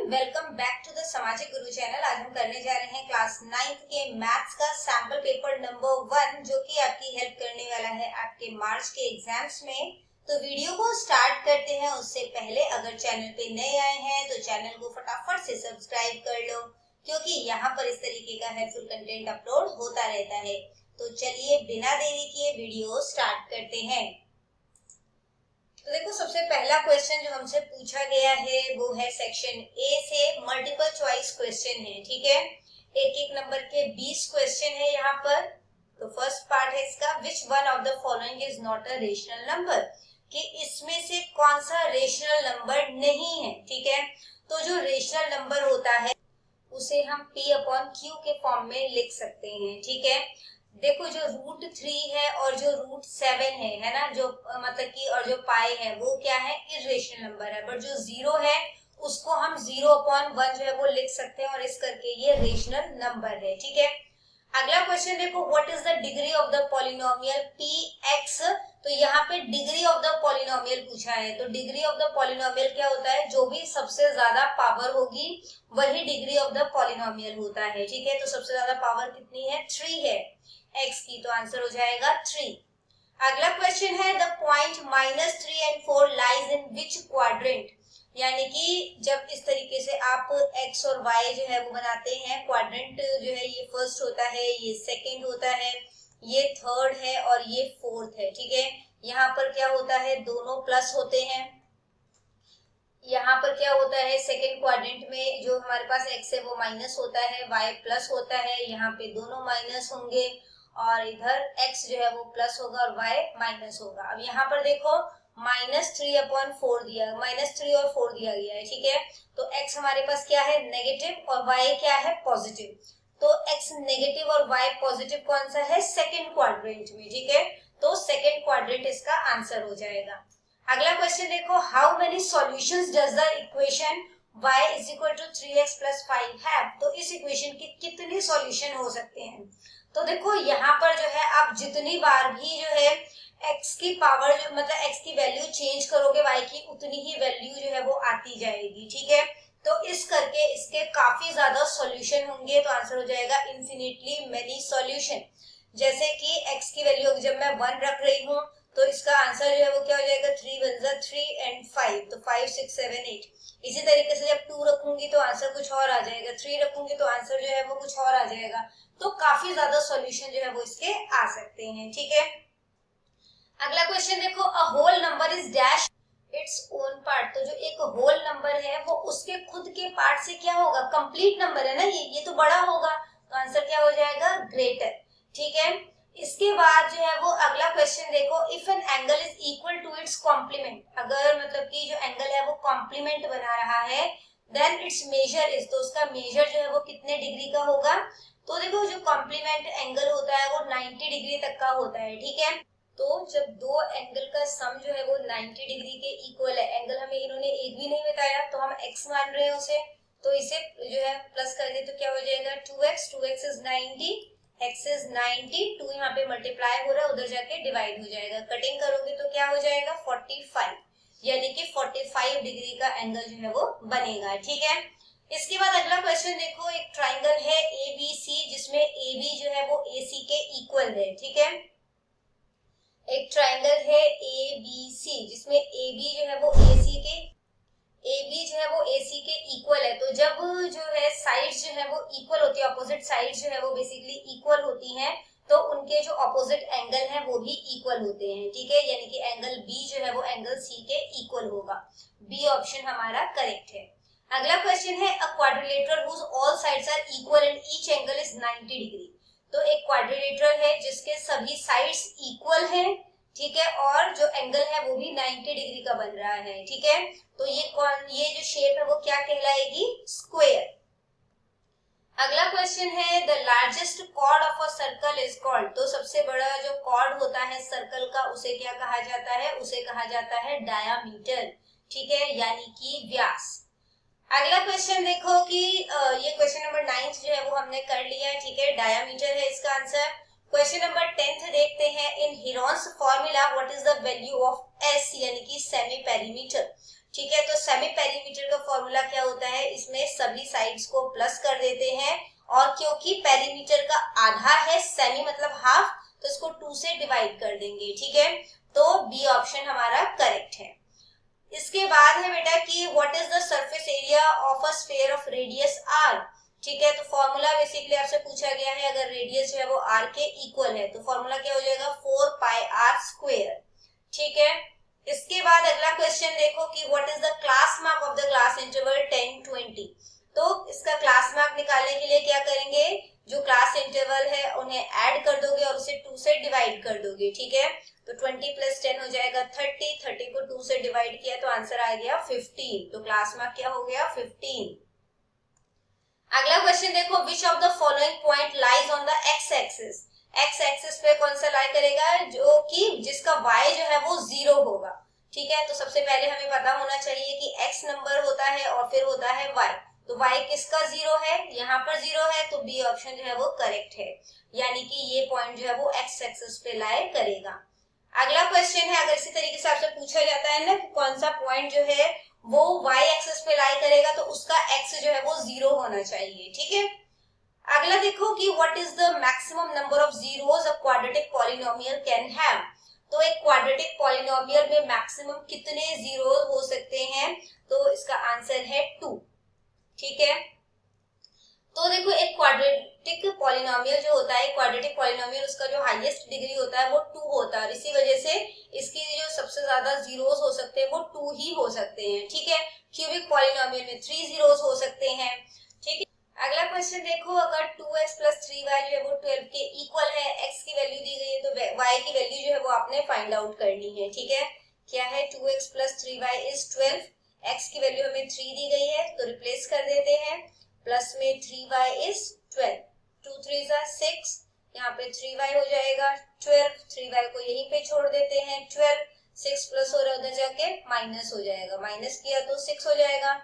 Welcome back to the सामाजिक गुरु channel. आज हम करने जा रहे हैं क्लास 9th के मैथ्स का सैंपल पेपर नंबर 1 जो कि आपकी हेल्प करने वाला है आपके मार्च के एग्जाम्स में। तो वीडियो को स्टार्ट करते हैं उससे पहले अगर चैनल पे नए आए हैं तो चैनल को फटाफट से सब्सक्राइब कर लो, क्योंकि यहाँ पर इस तरीके का हेल्पफुल कंटेंट अपलोड होता रहता है। तो चलिए बिना देरी किए वीडियो स्टार्ट करते हैं। तो देखो, सबसे पहला क्वेश्चन जो हमसे पूछा गया है वो है सेक्शन ए से, मल्टीपल चॉइस क्वेश्चन है। ठीक है, एक एक नंबर के 20 क्वेश्चन है यहाँ पर। तो फर्स्ट पार्ट है इसका, which one of the following is not a rational number, कि इसमें से कौन सा रेशनल नंबर नहीं है। ठीक है, तो जो रेशनल नंबर होता है उसे हम p अपॉन क्यू के फॉर्म में लिख सकते हैं। ठीक है, देखो जो √3 है और जो √7 है ना, जो मतलब कि और जो पाई है वो क्या है, इरेशनल नंबर है। बट जो 0 है उसको हम 0/1 जो है वो लिख सकते हैं और इस करके ये रेशनल नंबर है। ठीक है, अगला क्वेश्चन देखो, what is the degree of the polynomial px। तो यहाँ पे डिग्री ऑफ द पॉलिनोमियल पूछा है। तो डिग्री ऑफ द पॉलिनोमियल क्या होता है, जो भी सबसे ज्यादा पावर होगी वही डिग्री ऑफ द पॉलिनोमियल होता है। ठीक है, तो सबसे ज्यादा पावर कितनी है, 3 है x की, तो आंसर हो जाएगा 3। अगला क्वेश्चन है, the point -3 and 4 lies in which quadrant. यानी कि जब इस तरीके से आप x और y जो है वो बनाते हैं, क्वाड्रेंट जो है ये फर्स्ट होता है, ये सेकंड होता है, ये थर्ड है और ये फोर्थ है। ठीक है, यहाँ पर क्या होता है, दोनों प्लस होते हैं। यहाँ पर क्या होता है, सेकेंड क्वाड्रेंट में जो हमारे पास x है वो माइनस होता है, y प्लस होता है, यहाँ पे दोनों माइनस होंगे और इधर x जो है वो प्लस होगा और y माइनस होगा। अब यहाँ पर देखो -3/4 दिया, -3 और 4 दिया गया है। ठीक है, तो x हमारे पास क्या है, नेगेटिव, और y क्या है, पॉजिटिव। तो x नेगेटिव और y पॉजिटिव कौन सा है, सेकेंड क्वाड्रेंट में। ठीक है, तो सेकेंड क्वाड्रेंट इसका आंसर हो जाएगा। अगला क्वेश्चन देखो, how many solutions does the equation y is equal to 3x plus 5 have। तो इस इक्वेशन के कितने सॉल्यूशन हो सकते हैं। तो देखो यहाँ पर जो है आप जितनी बार भी जो है x की पावर जो मतलब x की वैल्यू चेंज करोगे y की, उतनी ही वैल्यू जो है वो आती जाएगी। ठीक है, तो इस करके इसके काफी ज्यादा सॉल्यूशन होंगे। तो आंसर हो जाएगा इन्फिनिटली मेनी सॉल्यूशन। जैसे कि x की वैल्यू जब मैं 1 रख रही हूँ तो इसका आंसर जो है वो क्या हो जाएगा, 3 × 3 and 5, तो 5 6 7 8। इसी तरीके से जब 2 रखूंगी तो आंसर कुछ और आ जाएगा, 3 रखूंगी तो आंसर जो है वो कुछ और आ जाएगा। तो काफी ज्यादा सॉल्यूशन जो है वो इसके आ सकते हैं। ठीक है, अगला क्वेश्चन देखो, a whole number is dash its own part. तो जो एक होल नंबर है वो उसके खुद के पार्ट से क्या होगा, कंप्लीट नंबर है ना, ये तो बड़ा होगा, तो आंसर क्या हो जाएगा, ग्रेटर। ठीक है, इसके बाद जो है वो अगला क्वेश्चन देखो, if an angle is equal to its complement. अगर मतलब कि जो एंगल है वो कॉम्प्लीमेंट बना रहा है, देन इट्स मेजर इज, तो उसका मेजर जो है वो कितने डिग्री का होगा। तो देखो जो कॉम्प्लीमेंट एंगल होता है वो 90 डिग्री तक का होता है। ठीक है, तो जब दो एंगल का सम जो है वो 90 डिग्री के इक्वल है, एंगल हमें इन्होंने एक भी नहीं बताया तो हम x मान रहे हैं उसे, तो इसे जो है प्लस कर दे तो क्या हो जाएगा, 2x इज 90, x इज 90, 2 यहाँ पे मल्टीप्लाई हो रहा है, उधर जाके डिवाइड हो जाएगा, कटिंग करोगे तो क्या हो जाएगा 45, यानी कि 45 डिग्री का एंगल जो है वो बनेगा। ठीक है, इसके बाद अगला क्वेश्चन देखो, एक ट्राइंगल है ABC जिसमें AB जो है वो AC के इक्वल है। ठीक है, एक ट्राइंगल है ABC जिसमें AB जो है वो AC के इक्वल है। तो जब जो है साइड्स जो है वो इक्वल होती है, अपोजिट साइड्स जो है वो बेसिकली इक्वल होती हैं, तो उनके जो अपोजिट एंगल हैं वो भी इक्वल होते हैं। ठीक है, यानी कि एंगल B जो है वो एंगल C के इक्वल होगा। बी ऑप्शन हमारा करेक्ट है। अगला क्वेश्चन है, a quadrilateral whose all sides are equal and each angle is 90 degree. तो एक क्वाड्रिलेटरल है जिसके सभी साइड्स इक्वल हैं, ठीक है, और जो एंगल है वो भी 90 डिग्री का बन रहा है। ठीक है, तो ये जो शेप है वो क्या कहलाएगी, स्क्वायर। अगला क्वेश्चन है, the largest chord of a circle is called. तो सबसे बड़ा जो कॉर्ड होता है सर्कल का उसे क्या कहा जाता है, उसे कहा जाता है डायामीटर। ठीक है, यानी कि व्यास। अगला क्वेश्चन देखो कि ये क्वेश्चन नंबर 9 जो है वो हमने कर लिया है। ठीक है, डायामीटर है इसका आंसर। क्वेश्चन नंबर 10 देखते हैं, in Heron's formula what is the value of s, यानी कि सेमी पेरीमीटर। ठीक है, तो सेमी पेरीमीटर का फॉर्मूला क्या होता है, इसमें सभी साइड्स को प्लस कर देते हैं, और क्योंकि पेरीमीटर का आधा है, सेमी मतलब हाफ, तो इसको 2 से डिवाइड कर देंगे, ठीक है। तो बी ऑप्शन हमारा करेक्ट है। इसके बाद है बेटा कि what is the surface area of a sphere of radius R, ठीक है। तो फॉर्मूला बेसिकली आपसे पूछा गया है, अगर रेडियस जो है वो आर के इक्वल है तो फॉर्मूला क्या हो जाएगा 4 पाई आर स्क्वायर, ठीक है। इसके बाद अगला क्वेश्चन देखो कि what is the class mark of the class interval 10 20। तो इसका क्लास मार्क निकालने के लिए क्या करेंगे, जो क्लास इंटरवल है उन्हें ऐड कर दोगे और उसे 2 से डिवाइड कर दोगे, ठीक है। तो 20 प्लस 10 हो जाएगा 30, 30 को 2 से डिवाइड किया तो आंसर आ गया 15। तो क्लास मार्क क्या हो गया 15। अगला क्वेश्चन देखो, which of the following point lies on the x axis. X axis पे कौन सा लाई करेगा, जो कि जिसका y जो है वो 0 होगा, ठीक है। तो सबसे पहले हमें पता होना चाहिए कि x नंबर होता है और फिर होता है y। तो y किसका 0 है, यहाँ पर 0 है, तो बी ऑप्शन जो है वो करेक्ट है, यानी कि ये पॉइंट जो है वो एक्स एक्सिस पे लाई करेगा। अगला क्वेश्चन है, अगर इसी तरीके से आपसे पूछा जाता है ना कि कौन सा पॉइंट जो है वो y एक्सिस पे लाई करेगा, तो उसका x जो है वो 0 होना चाहिए, ठीक है। अगला देखो कि what is the maximum number of zeros a quadratic polynomial can have. तो एक क्वाड्रेटिक पॉलिनोमियल में मैक्सिमम कितने जीरो हो सकते हैं, तो इसका आंसर है 2, ठीक है। तो देखो एक क्वाड्रेटिक पॉलिनोमियल जो होता है, क्वाड्रेटिक पॉलिनोमियल उसका जो हाईएस्ट डिग्री होता है वो 2 होता है, इसी वजह से इसकी जो सबसे ज्यादा जीरोस हो सकते हैं वो 2 ही हो सकते हैं, ठीक है। क्यूबिक पॉलिनोमियल में 3 जीरोस हो सकते हैं, ठीक है। अगला क्वेश्चन देखो, अगर 2x प्लस 3y जो है वो 12 के इक्वल है, x की वैल्यू दी गई है तो y की वैल्यू जो है वो आपने फाइंड आउट करनी है, ठीक है। क्या है 2x plus 3y is 12, x की वैल्यू हमें 3 दी गई है तो रिप्लेस कर देते हैं, प्लस में 3y इज 12, 2 3 6, यहाँ पे 3y हो जाएगा 12, 3y को यहीं पे छोड़ देते हैं 12, 6 प्लस हो रहा है उधर जाके माइनस हो जाएगा, माइनस किया तो 6 हो जाएगा,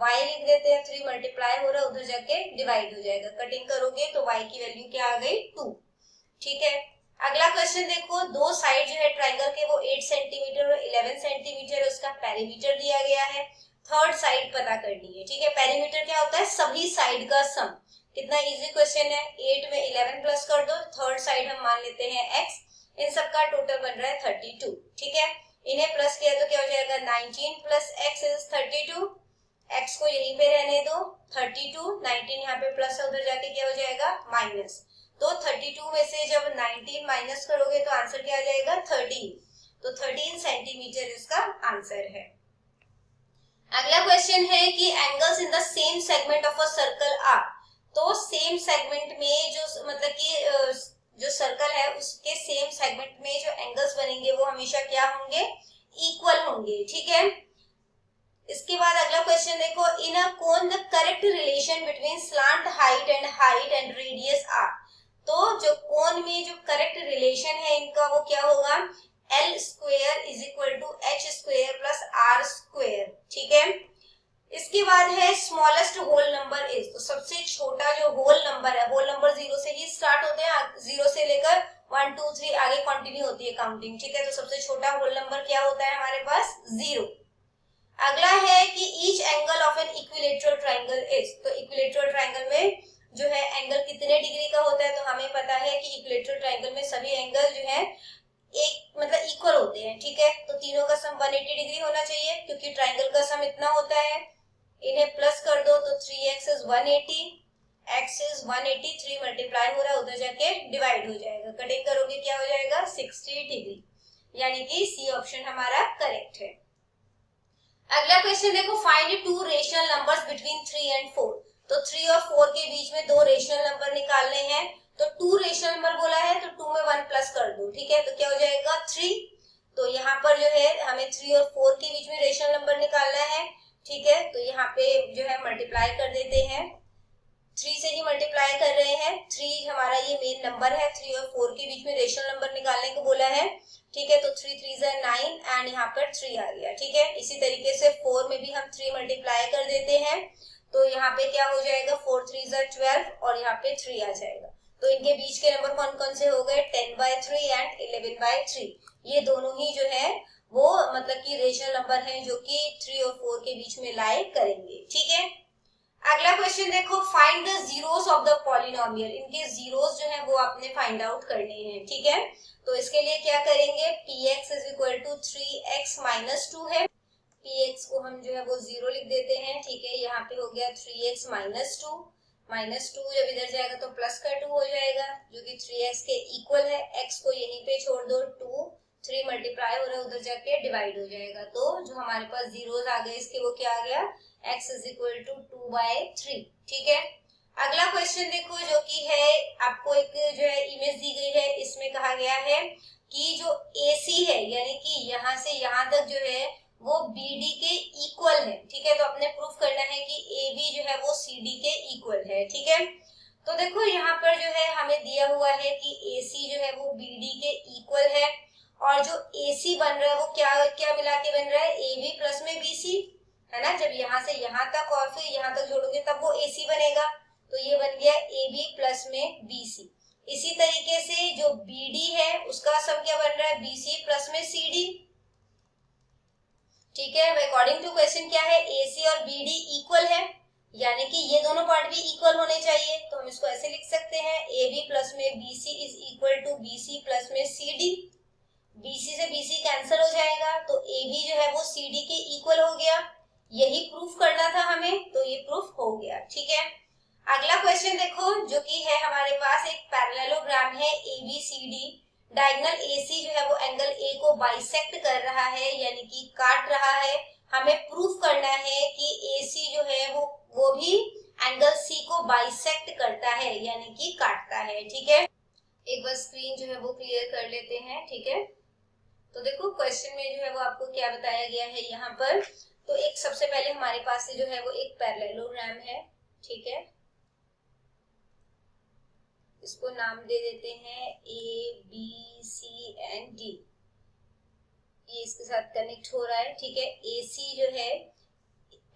y लिख देते हैं 3 मल्टीप्लाई हो रहा है उधर जाके डिवाइड हो जाएगा, कटिंग करोगे तो y की वैल्यू क्या आ गई 2, ठीक है। अगला क्वेश्चन देखो, दो साइड जो है ट्राइंगल के वो 8 सेंटीमीटर और 11 सेंटीमीटर उसका पेरीमीटर दिया गया है, थर्ड साइड पता करनी है, ठीक है। पेरीमीटर क्या होता है, सभी साइड का सम। कितना इजी क्वेश्चन है, 8 में 11 प्लस कर दो, थर्ड साइड हम मान लेते हैं x, इन सबका टोटल बन रहा है 32, ठीक है। इन्हें प्लस किया तो क्या हो जाएगा 19 प्लस x इज 32, x को यहीं पे रहने दो 32, 19 यहाँ पे प्लस है उधर जाके क्या हो जाएगा माइनस, तो 32 में से जब 19 माइनस करोगे तो आंसर क्या आ जाएगा 13, तो 13 सेंटीमीटर इसका आंसर है। अगला क्वेश्चन है कि angles in the same segment of a circle are. तो सेम सेगमेंट में जो मतलब कि जो सर्कल है उसके सेम सेगमेंट में जो एंगल्स बनेंगे वो हमेशा क्या होंगे, इक्वल होंगे, ठीक है। इसके बाद अगला क्वेश्चन देखो, in a cone the correct relation between slant height and radius r. तो जो कोन में जो करेक्ट रिलेशन है इनका वो क्या होगा, L square is equal to H square plus R square, ठीक है। इसके बाद है स्मॉलेस्ट होल नंबर इज। तो सबसे छोटा जो होल नंबर है, होल नंबर 0 से ही स्टार्ट होते हैं, 0 से लेकर 1 2 3 आगे कंटिन्यू होती है काउंटिंग, ठीक है। तो सबसे छोटा होल नंबर क्या होता है हमारे पास 0। अगला है कि each angle of an equilateral triangle is. तो इक्विलेटरल ट्राइंगल में जो है एंगल कितने डिग्री का होता है, तो हमें पता है कि इक्विलेटरल ट्राइंगल में सभी एंगल जो है एक मतलब इक्वल होते हैं, ठीक है। तो तीनों का सम 180 डिग्री होना चाहिए क्योंकि ट्राइंगल का सम इतना होता है, इन्हें प्लस कर दो तो 3x is 180, x is 180, 3 multiply हो रहा है उधर जाके डिवाइड हो जाएगा, कटिंग करोगे क्या हो जाएगा 60 डिग्री, यानी कि सी ऑप्शन हमारा करेक्ट है। अगला क्वेश्चन देखो, find two rational numbers between 3 and 4। तो 3 और 4 के बीच में दो रेशनल नंबर निकालने हैं, तो 2 रेशनल नंबर बोला है तो 2 में 1 प्लस कर दो, ठीक है। तो क्या हो जाएगा 3, तो यहाँ पर जो है हमें 3 और 4 के बीच में रेशनल नंबर निकालना है, ठीक है। तो यहाँ पे जो है मल्टीप्लाई कर देते हैं, 3 से ही मल्टीप्लाई कर रहे हैं, 3 हमारा ये मेन नंबर है, 3 और 4 के बीच में रेशनल नंबर निकालने को बोला है, ठीक है। तो 3 3 9 एंड यहाँ पर 3 आ गया, ठीक है। इसी तरीके से 4 में भी हम 3 मल्टीप्लाई कर देते हैं, तो यहाँ पे क्या हो जाएगा 4 3 12 और यहाँ पे 3 आ जाएगा। तो इनके बीच के नंबर कौन कौन से हो गए 10/3 एंड 11/3, ये दोनों ही जो है वो मतलब कि रेशनल नंबर हैं जो कि 3 और 4 के बीच में लाई करेंगे, ठीक है। अगला क्वेश्चन देखो, find the zeros of the polynomial. इनके जीरोस जो है वो आपने फाइंड आउट करने हैं, ठीक है। तो इसके लिए क्या करेंगे, px is equal to 3x minus 2 है, px को हम जो है वो 0 लिख देते हैं, ठीक है। यहाँ पे हो गया 3x माइनस 2, माइनस 2 जब इधर जाएगा तो प्लस का 2 हो जाएगा जो कि 3x के इक्वल है। x को यहीं पे छोड़ दो, 2 3 मल्टीप्लाई हो रहा है, उधर जाके डिवाइड हो जाएगा। तो जो हमारे पास जीरोस आ गए इसके, वो क्या आ गया, x इज इक्वल टू 2/3, ठीक है। अगला क्वेश्चन देखो, जो कि है आपको एक जो है इमेज दी गई है, इसमें कहा गया है कि जो AC है, यानी कि यहाँ से यहाँ तक जो है वो BD के इक्वल है, ठीक है। तो अपने प्रूफ करना है कि AB जो है वो CD के इक्वल है, ठीक है। तो देखो यहाँ पर जो है हमें दिया हुआ है कि AC जो है वो BD के इक्वल है, और जो AC बन रहा है वो क्या क्या मिला के बन रहा है, AB प्लस में BC, है ना। जब यहाँ से यहाँ तक और फिर यहाँ तक जोड़ोगे तब वो AC बनेगा, तो ये बन गया AB प्लस में BC। इसी तरीके से जो BD है उसका सम क्या बन रहा है, BC प्लस में CD, ठीक है। अकॉर्डिंग टू क्वेश्चन क्या है, AC और BD इक्वल है, यानी कि ये दोनों पार्ट भी इक्वल होने चाहिए। तो हम इसको ऐसे लिख सकते हैं, AB प्लस में BC is equal to BC plus में CD। BC से BC कैंसिल हो जाएगा, तो AB जो है वो CD के इक्वल हो गया। यही प्रूफ करना था हमें, तो ये प्रूफ हो गया, ठीक है। अगला क्वेश्चन देखो, जो कि है हमारे पास एक पैरेललोग्राम है ABCD। डायगोनल AC जो है वो एंगल A को बाइसेक्ट कर रहा है, यानी कि काट रहा है। हमें प्रूफ करना है कि AC जो है वो भी एंगल C को बाइसेक्ट करता है, यानी कि काटता है, ठीक है। एक बार स्क्रीन जो है वो क्लियर कर लेते हैं, ठीक है। तो देखो क्वेश्चन में जो है वो आपको क्या बताया गया है यहाँ पर। तो एक सबसे पहले हमारे पास जो है वो एक पैरेललोग्राम है, ठीक है। इसको नाम दे देते हैं ABCD। ये इसके साथ कनेक्ट हो रहा है, ठीक है। AC जो है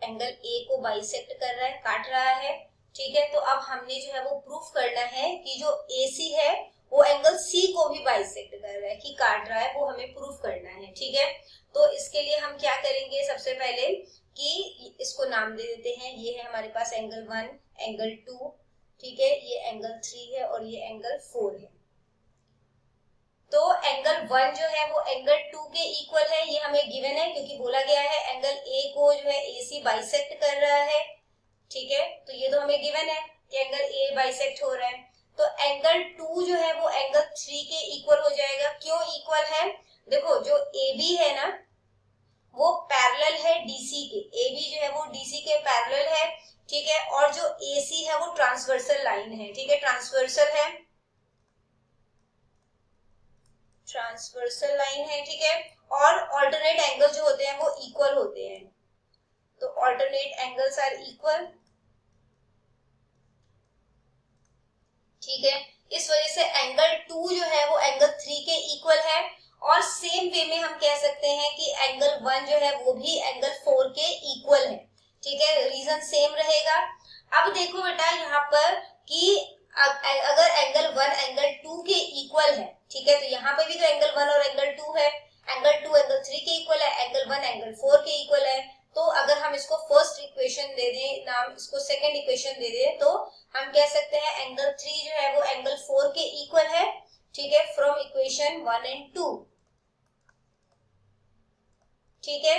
एंगल A को बाइसेक्ट कर रहा है, काट रहा है, ठीक है। तो अब हमने जो है वो प्रूफ करना है कि जो AC है वो एंगल C को भी बाइसेक्ट कर रहा है, कि काट रहा है, वो हमें प्रूफ करना है, ठीक है। तो इसके लिए हम क्या करेंगे, सबसे पहले कि इसको नाम दे देते हैं। ये है हमारे पास एंगल 1, एंगल 2, ठीक है। ये एंगल 3 है और ये एंगल 4 है। तो एंगल 1 जो है वो एंगल 2 के इक्वल है, ये हमें गिवन है, क्योंकि बोला गया है एंगल A को जो है AC बाइसेक्ट कर रहा है, ठीक है। तो ये तो हमें गिवन है कि एंगल A बाइसेक्ट हो रहा है। तो एंगल 2 जो है वो एंगल 3 के इक्वल हो जाएगा। क्यों इक्वल है, देखो जो AB है ना वो पैरेलल है DC के, AB जो है वो DC के पैरेलल है, ठीक है। और जो AC है वो ट्रांसवर्सल लाइन है, ठीक है, ट्रांसवर्सल है, ट्रांसवर्सल लाइन है, ठीक है। और ऑल्टरनेट एंगल जो होते हैं वो इक्वल होते हैं, तो ऑल्टरनेट एंगल्स आर इक्वल, ठीक है। इस वजह से एंगल 2 जो है वो एंगल 3 के इक्वल है। और सेम वे में हम कह सकते हैं कि एंगल 1 जो है वो भी एंगल 4 के इक्वल है, ठीक है। रीजन सेम रहेगा। अब देखो बेटा यहाँ पर कि अगर एंगल 1 एंगल 2 के इक्वल है, ठीक है, तो यहाँ पे भी तो एंगल 1 और एंगल 2 है, एंगल 2 एंगल 3 के इक्वल है, एंगल 1 एंगल 4 के इक्वल है। तो अगर हम इसको फर्स्ट इक्वेशन दे दें, नाम इसको सेकंड इक्वेशन दे दें, तो हम कह सकते हैं एंगल 3 जो है वो एंगल 4 के इक्वल है, ठीक है, फ्रॉम इक्वेशन 1 एंड 2, ठीक है।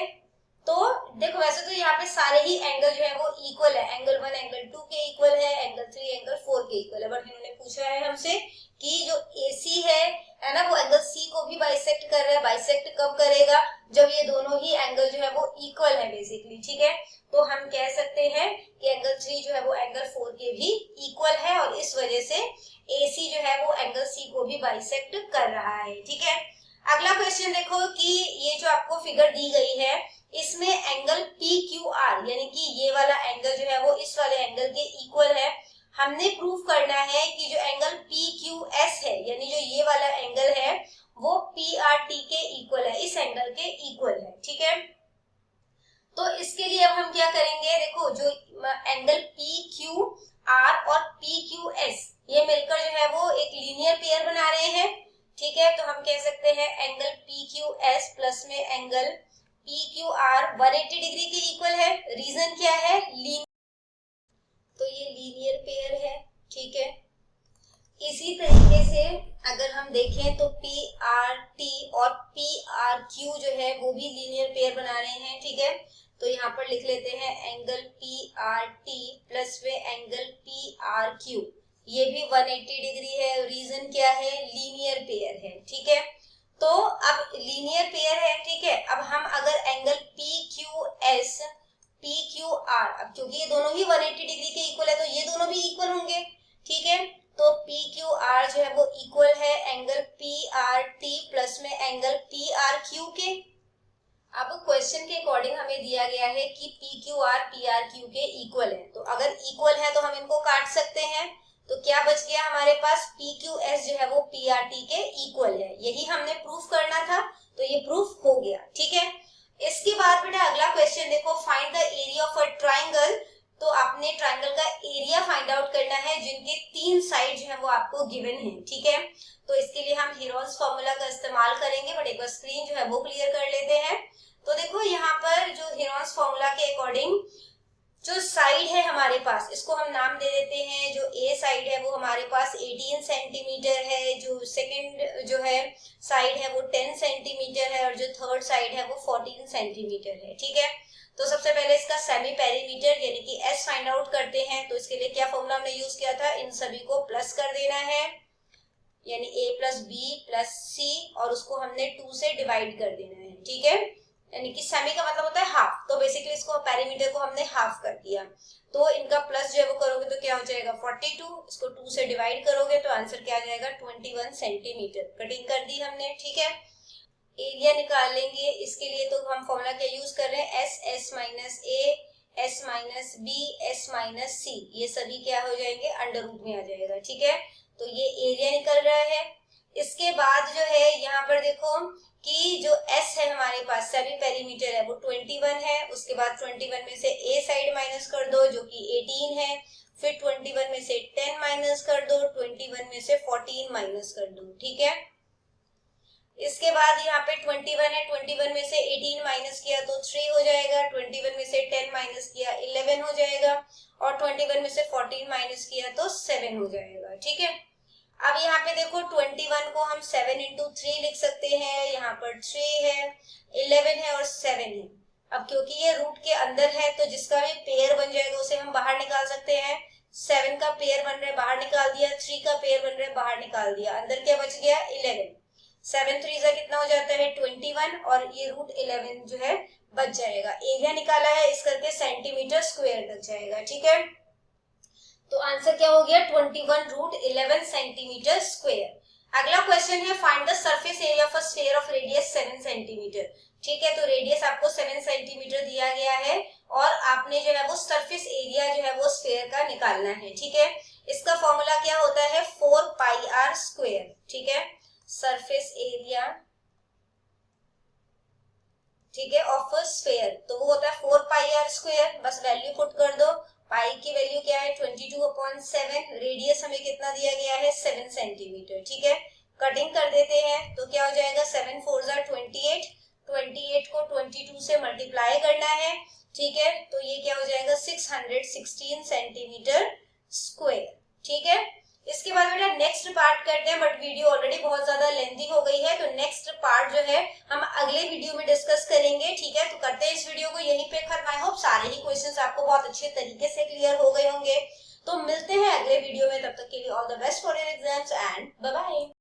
तो देखो वैसे तो यहाँ पे सारे ही एंगल जो है वो इक्वल है, एंगल 1 एंगल 2 के इक्वल है, एंगल 3 एंगल 4 के इक्वल है, बट इन्होंने पूछा है हमसे कि जो AC है ना, वो एंगल C को भी बाइसेक्ट कर रहा है। बाइसेक्ट कब करेगा, जब ये दोनों ही एंगल जो है वो इक्वल है बेसिकली, ठीक है। तो हम कह सकते हैं कि एंगल 3 जो है वो एंगल 4 के भी इक्वल है, और इस वजह से AC जो है वो एंगल C को भी बाइसेक्ट कर रहा है, ठीक है। अगला क्वेश्चन देखो कि ये जो आपको फिगर दी गई है, इसमें एंगल PQR यानी कि ये वाला एंगल जो है वो इस वाले एंगल के इक्वल है। हमने प्रूफ करना है कि जो एंगल PQS है, यानी जो ये वाला एंगल है वो PRT के इक्वल है, इस एंगल के इक्वल है, ठीक है। तो इसके लिए अब हम क्या करेंगे, देखो जो एंगल PQR और PQS ये मिलकर जो है वो एक लीनियर पेयर बना रहे हैं, ठीक है। तो हम कह सकते हैं एंगल PQS प्लस में एंगल PQR 180 डिग्री के इक्वल है। रीजन क्या है, देखें तो पी आर टी और पी आर क्यू जो है वो भी लीनियर पेयर बना रहे हैं, ठीक है। तो यहाँ पर लिख लेते हैं angle P R T plus में एंगल पी आर क्यू, ये भी 180 डिग्री है। रीजन क्या है? लीनियर पेयर है, ठीक है। तो अब लीनियर पेयर है, ठीक है। अब हम अगर angle P Q S, P Q R, अब क्योंकि ये दोनों ही 180 डिग्री के इक्वल है तो ये दोनों भी इक्वल होंगे, ठीक है। तो पी क्यू आर जो है वो इक्वल है angle P R T plus में एंगल पी आर क्यू के। अब क्वेश्चन के अकॉर्डिंग हमें दिया गया है कि P Q R P R Q के इक्वल है, तो अगर इक्वल है तो हम इनको काट सकते हैं। तो क्या बच गया हमारे पास? पी क्यू एस जो है वो पी आर टी के इक्वल है, यही हमने प्रूफ करना था, तो ये प्रूफ हो गया, ठीक है। इसके बाद बेटा अगला क्वेश्चन देखो, find the area of a triangle. तो आपने ट्राइंगल का एरिया फाइंड आउट करना है जिनके 3 साइड जो है वो आपको गिवन है, ठीक है। तो इसके लिए हम हीरोन्स फॉर्मूला का इस्तेमाल करेंगे, बट एक बार स्क्रीन जो है वो क्लियर कर लेते हैं। तो देखो यहाँ पर जो हीरोन्स फॉर्मूला के अकॉर्डिंग जो साइड है हमारे पास, इसको हम नाम दे देते हैं। जो ए साइड है वो हमारे पास 18 सेंटीमीटर है, जो सेकंड जो है साइड है वो 10 सेंटीमीटर है, और जो थर्ड साइड है वो 14 सेंटीमीटर है, ठीक है। तो सबसे पहले इसका सेमी पेरीमीटर यानी कि एस फाइंड आउट करते हैं। तो इसके लिए क्या फॉर्मूला हमने यूज किया था? इन सभी को प्लस कर देना है, यानी ए प्लस बी प्लस सी, और उसको हमने 2 से डिवाइड कर देना है, ठीक है। यानी कि सेमी का मतलब होता है हाफ, तो बेसिकली इसको पेरीमीटर को हमने हाफ कर दिया। तो इनका प्लस जो है वो करोगे तो क्या हो जाएगा? 42, इसको 2 से डिवाइड करोगे तो आंसर क्या आ जाएगा? 21 सेंटीमीटर। कटिंग कर दी हमने, ठीक है। एरिया निकाल लेंगे, इसके लिए तो हम फॉर्मूला क्या यूज कर रहे हैं? S, s minus a, s minus b, s minus c, ये सभी क्या हो जाएंगे? अंडर रूट में आ जाएगा, ठीक है। तो ये एरिया निकल रहा है। इसके बाद जो है यहाँ पर देखो कि जो S है हमारे पास, सेमी पेरीमीटर है वो 21 है। उसके बाद 21 में से A साइड माइनस कर दो जो कि 18 है, फिर 21 में से 10 माइनस कर दो, 21 में से 14 माइनस कर दो, ठीक है। इसके बाद यहाँ पे 21 है, 21 में से 18 माइनस किया तो 3 हो जाएगा, 21 में से 10 माइनस किया 11 हो जाएगा, और 21 में से 14 माइनस किया तो 7 हो जाएगा, ठीक है। अब यहाँ पे देखो 21 को हम 7 इंटू 3 लिख सकते हैं, यहाँ पर 3 है, 11 है और 7 है। अब क्योंकि ये रूट के अंदर है तो जिसका भी पेयर बन जाएगा उसे हम बाहर निकाल सकते हैं। 7 का पेयर बन रहा है, बाहर निकाल दिया, 3 का पेयर बन रहा है, बाहर निकाल दिया, अंदर क्या बच गया? 11। 7 3 से कितना हो जाता है? 21, और ये रूट 11 जो है बच जाएगा। एरिया निकाला है इस करके सेंटीमीटर स्क्वायर तक जाएगा, ठीक है। तो आंसर क्या हो गया? 21 रूट 11 सेंटीमीटर स्क्वायर। अगला क्वेश्चन है find the surface area of a sphere of radius 7 centimetre, ठीक है। तो रेडियस आपको 7 सेंटीमीटर दिया गया है, और आपने जो है वो सरफेस एरिया जो है वो स्फीयर का निकालना है, ठीक है। इसका फॉर्मूला क्या होता है? 4 पाई आर स्क्वायर, ठीक है। सरफेस एरिया, ठीक है, ऑफ अ स्फीयर, तो वो होता है 4 पाई आर स्क्वायर। बस वैल्यू पुट कर दो, पाई की वैल्यू क्या है? 22/7। रेडियस हमें कितना दिया गया है? 7 सेंटीमीटर, ठीक है। कटिंग कर देते हैं तो क्या हो जाएगा? 7 4 28, 28 को 22 से मल्टीप्लाई करना है, ठीक है। तो ये क्या हो जाएगा? 616 सेंटीमीटर स्क्वायर, ठीक है। इसके बाद बेटा नेक्स्ट पार्ट करते हैं, बट वीडियो ऑलरेडी बहुत ज्यादा लेंथी हो गई है, तो नेक्स्ट पार्ट जो है हम अगले वीडियो में डिस्कस करेंगे, ठीक है। तो करते हैं इस वीडियो को यहीं पे खत्म। आई होप सारे ही क्वेश्चंस आपको बहुत अच्छे तरीके से क्लियर हो गए होंगे। तो मिलते हैं अगले वीडियो में, तब तक के लिए all the best for your exams and bye bye.